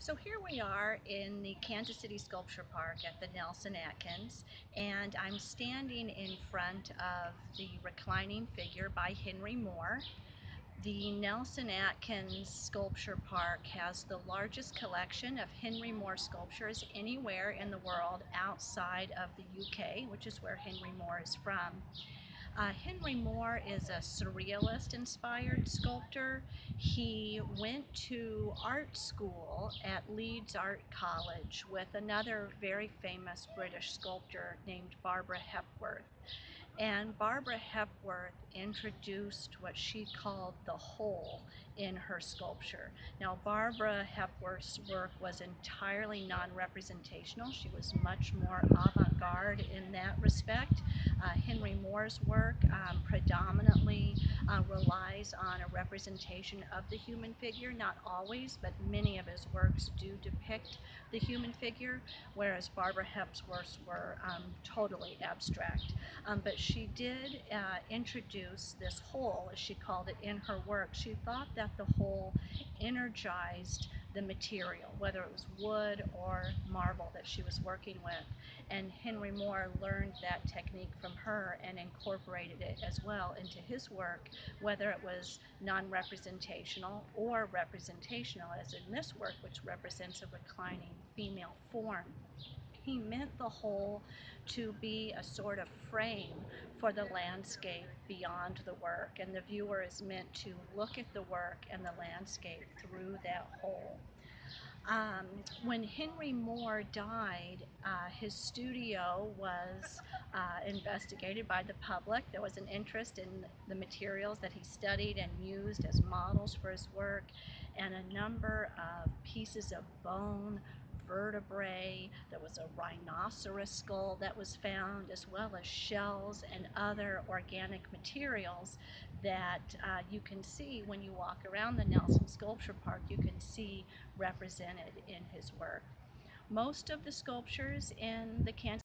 So here we are in the Kansas City Sculpture Park at the Nelson Atkins, and I'm standing in front of the reclining figure by Henry Moore. The Nelson Atkins Sculpture Park has the largest collection of Henry Moore sculptures anywhere in the world outside of the UK, which is where Henry Moore is from. Henry Moore is a surrealist inspired sculptor. He went to art school at Leeds Art College with another very famous British sculptor named Barbara Hepworth. And Barbara Hepworth introduced what she called the whole in her sculpture. Now, Barbara Hepworth's work was entirely non-representational. She was much more avant-garde in that respect. Henry Moore's work predominantly relies on a representation of the human figure, not always, but many of his works do depict the human figure, whereas Barbara Hepworth's were totally abstract. But she did introduce this whole, as she called it, in her work. She thought that the whole energized the material, whether it was wood or marble that she was working with. And Henry Moore learned that technique from her and incorporated it as well into his work, whether it was non-representational or representational, as in this work, which represents a reclining female form. He meant the whole to be a sort of frame for the landscape beyond the work, and the viewer is meant to look at the work and the landscape through that whole. When Henry Moore died, his studio was investigated by the public. There was an interest in the materials that he studied and used as models for his work, and a number of pieces of bone, vertebrae. There was a rhinoceros skull that was found, as well as shells and other organic materials that you can see when you walk around the Nelson Sculpture Park. You can see represented in his work. Most of the sculptures in the Kansas